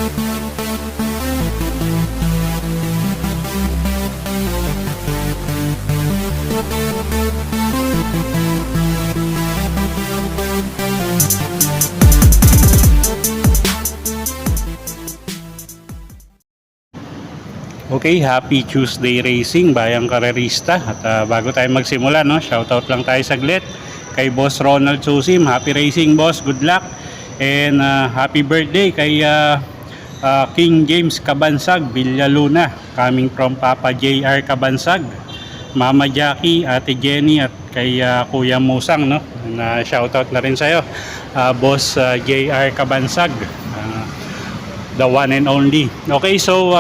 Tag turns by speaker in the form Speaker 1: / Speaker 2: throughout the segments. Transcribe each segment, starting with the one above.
Speaker 1: Okay, happy Tuesday racing bayang karerista. At bago tayo magsimula, no, shoutout lang tayo saglit kay Boss Ronald Susim. Happy racing, boss, good luck. And happy birthday kay King James Cabansag Villaluna, coming from Papa JR Cabansag, Mama Jackie, Ate Jenny, at kay Kuya Musang, no, na shoutout na rin sa'yo, Boss JR Cabansag, the one and only. Okay, so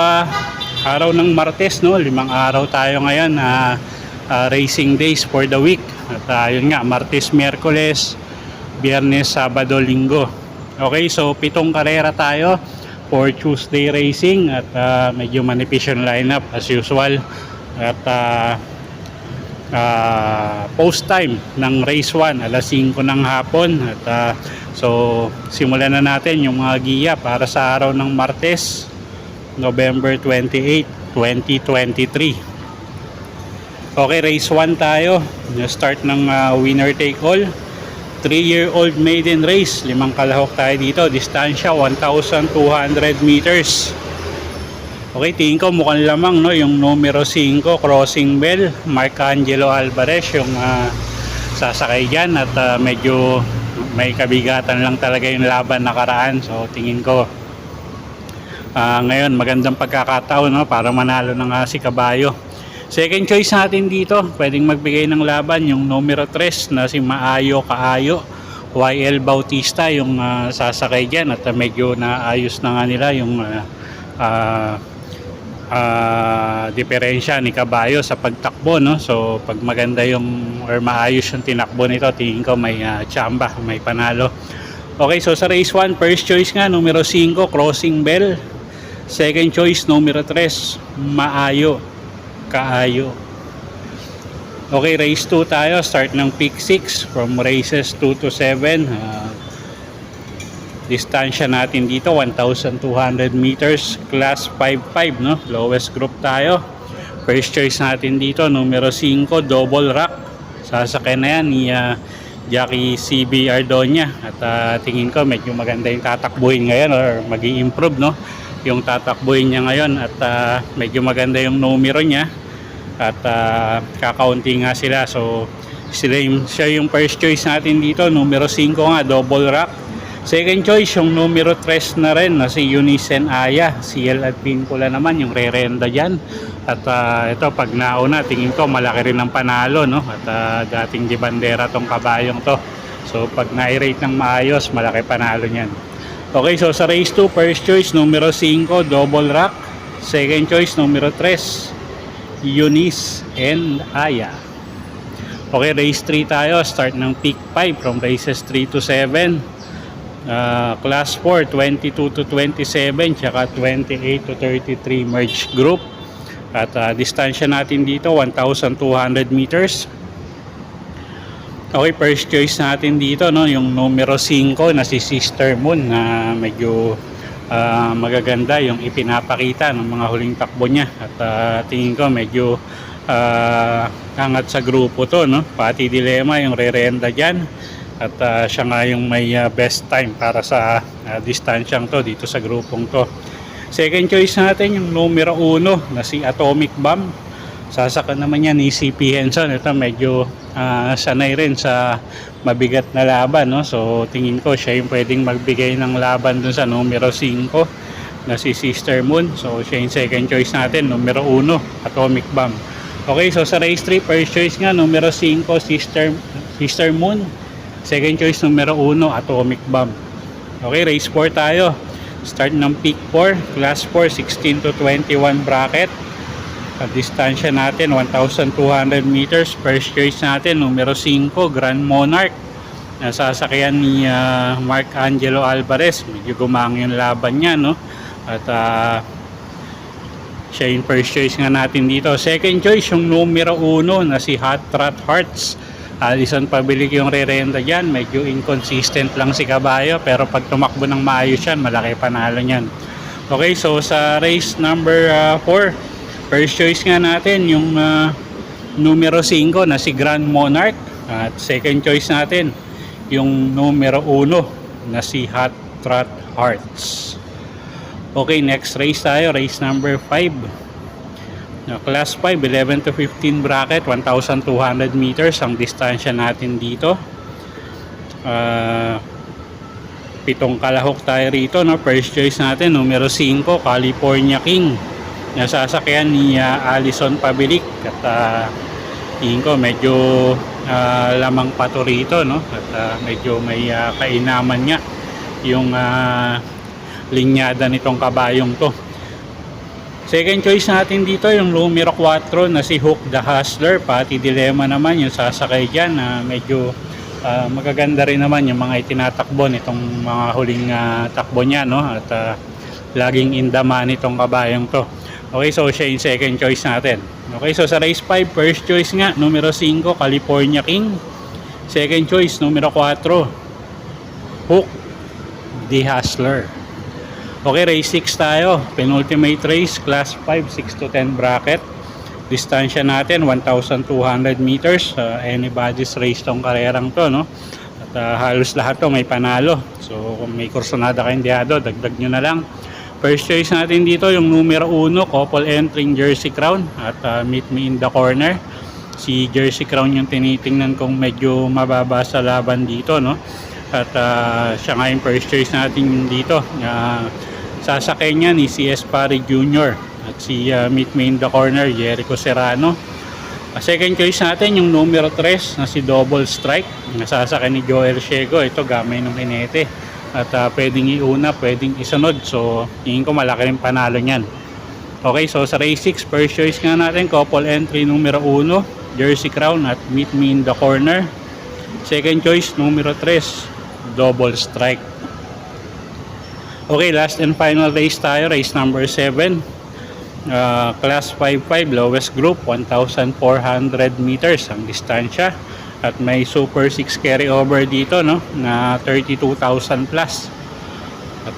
Speaker 1: araw ng Martes, no, 5 araw tayo ngayon, racing days for the week. At yun nga, Martes, Miyerkules, Biyernes, Sabado, Linggo. Okay, so 7 karera tayo for Tuesday racing. At medyo manipis yung lineup as usual. At post time ng race 1 alas 5 ng hapon. At so simulan na natin yung mga giya para sa araw ng Martes, November 28, 2023. Okay, race 1 tayo. Start ng winner take all. 3-year-old maiden race. 5 kalahok tayo dito. Distansya 1,200 meters. Okay, tingin ko mukhang lamang, no, yung numero 5, Crossing Bell, Mark Angelo Alvarez yung sasakay dyan. At medyo may kabigatan lang talaga yung laban nakaraan. So tingin ko ngayon magandang pagkakataon, no, para manalo ng si Kabayo. Second choice natin dito, pwedeng magbigay ng laban yung numero 3 na si Maayo Kaayo, YL Bautista yung sasakay dyan. At medyo naayos na nga nila yung diferensya ni Kabayo sa pagtakbo, no. So pag maganda yung or maayos yung tinakbo nito, tingin ko may tsamba, may panalo. Okay, so sa race 1, first choice nga numero 5, Crossing Bell. Second choice numero 3, Maayo Kaayo. Okay, race 2 tayo. Start ng pick 6 from races 2 to 7. Distansya natin dito 1,200 meters, class 5-5, no, lowest group tayo. First choice natin dito numero 5, Double Rock. Sasakyan na yan ni Jackie CB Ardonia. At tingin ko medyo maganda yung tatakbuhin ngayon or mag-i-improve, no, yung tatakbuhin niya ngayon. At medyo maganda yung numero niya. At kakaunti nga sila. So siya yung first choice natin dito, numero 5 nga, Double Rock. Second choice yung numero 3 na rin na si Unisen Aya. CL at Vincula naman yung re-renda dyan. At ito pag nauna, tingin ko malaki rin ang panalo, no. At dating di bandera tong kabayong to. So pag na-rate ng maayos, malaki panalo niyan. Okay, so sa race 2, first choice numero 5, Double Rock. Second choice numero 3, Eunice and Aya. Okay, race 3 tayo. Start ng pick 5 from races 3 to 7. Class 4, 22 to 27, tsaka 28 to 33 merge group. At distansya natin dito 1,200 meters. Okay, first choice natin dito, no, yung numero 5 na si Sister Moon, na medyo magaganda yung ipinapakita ng mga huling takbo niya. At tingin ko medyo angat sa grupo to, no. Pati Dilema yung re-renda dyan. At siya nga yung may best time para sa distansyang to dito sa grupong to. Second choice natin yung numero 1 na si Atomic Bomb. Sasaka naman yan ni CP Henson. Ito medyo sanay rin sa mabigat na laban, no? So tingin ko siya yung pwedeng magbigay ng laban dun sa numero 5 na si Sister Moon. So siya yung second choice natin, numero 1, Atomic Bomb. Okay, so sa race 3, first choice nga numero 5, Sister Moon. Second choice numero 1, Atomic Bomb. Okay, race 4 tayo. Start ng pick 4, class 4, 16 to 21 bracket. At distansya natin 1,200 meters. First choice natin numero 5, Grand Monarch. Nasasakyan ni Mark Angelo Alvarez. Medyo gumang yung laban niya, no? At siya yung first choice nga natin dito. Second choice yung numero 1 na si Hot Rod Hearts. Alison Pabilik yung re-renta dyan. Medyo inconsistent lang si Kabayo, pero pag tumakbo ng maayos yan, malaki panalo nyan. Okay, so sa race number 4, first choice nga natin yung numero 5 na si Grand Monarch. At second choice natin yung numero 1 na si Hot Trot Hearts. Okay, next race tayo, race number 5. Class 5, 11 to 15 bracket, 1,200 meters ang distansya natin dito. 7 kalahok tayo rito, no? First choice natin, numero 5, California King. Nasasakyan ni Alison Pabilik. At tingin ko medyo lamang pa to rito, no? At medyo may kainaman nga yung linyada nitong kabayong to. Second choice natin dito yung numero 4 na si Hook the Hustler. Pati dilemma naman yung sasakay dyan. Medyo magaganda rin naman yung mga itinatakbo nitong mga huling takbo niya, no? At laging indaman itong kabayong to. Okay, so siya yung second choice natin. Okay, so sa race 5, first choice nga numero 5, California King. Second choice numero 4, Hook the Hustler. Okay, race 6 tayo. Penultimate race, class 5, 6 to 10 bracket. Distansya natin, 1,200 meters. Anybody's race tong karerang to, no? At halos lahat to may panalo. So, kung may kursonada kayong diyado, dagdag nyo na lang. First choice natin dito, yung numero 1, couple entering Jersey Crown. At meet me in the corner. Si Jersey Crown yung tinitingnan kong medyo mababa sa laban dito, no? At siya nga yung first choice natin dito. Sasakay niya ni CS Pari Jr. At si meet me in the corner, Jericho Serrano. Second choice natin yung numero 3 na si Double Strike. Nasasakay ni Joel Shego. Ito gamay ng kinete. At pwedeng iuna, pwedeng isunod. So tingin ko malaki rin panalo niyan. Okay, so sa race 6, first choice nga natin, couple entry numero 1, Jersey Crown at meet me in the corner. Second choice numero 3, Double Strike. Okay, last and final race tayo, race number 7. Class 5-5, lowest group, 1,400 meters ang distansya. At may Super 6 carryover dito, no, na 32,000 plus. At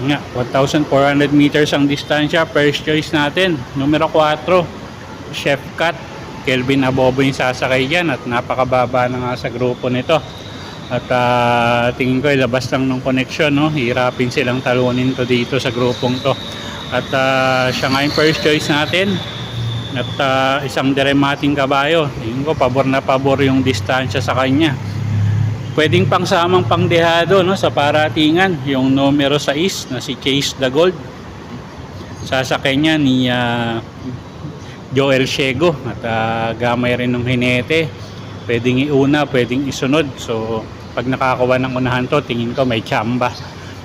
Speaker 1: 1,400 meters ang distansya. First choice natin, numero 4, Chef Cat. Kelvin Abobo yung sasakay dyan at napakababa na nga sa grupo nito. At tingin ko ilabas lang ng connection, no? Hirapin silang talunin to dito sa grupong to. At siya nga yung first choice natin. At isang diremating kabayo. Tingin ko pabor na pabor yung distansya sa kanya. Pwedeng pangsamang pangdehado, no, sa paratingan. Yung numero 6 na si Chase the Gold. Sasakay niya ni Joel Shego. At gamay rin ng hinete. Pwedeng iuna, pwedeng isunod. So pag nakakuha ng unahan to, tingin ko may tsamba.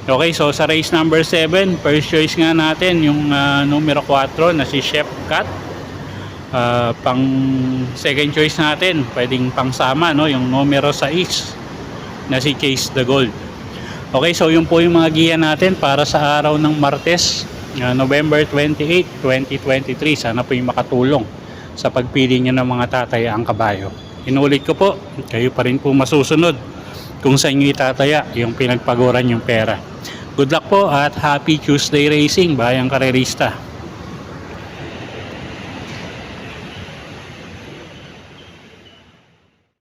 Speaker 1: Okay, so sa race number 7, first choice nga natin yung numero 4 na si Chef Cat. Pang second choice natin, pwedeng pangsama, no, yung numero 6 na si Chase the Gold. Okay, so yun po yung mga giya natin para sa araw ng Martes, November 28, 2023. Sana po yung makatulong sa pagpili nyo ng mga tatayaang kabayo. Inulit ko po, kayo pa rin po masusunod kung sa inyo itataya yung pinagpaguran yung pera. Good luck po at happy Tuesday racing, bayang karerista.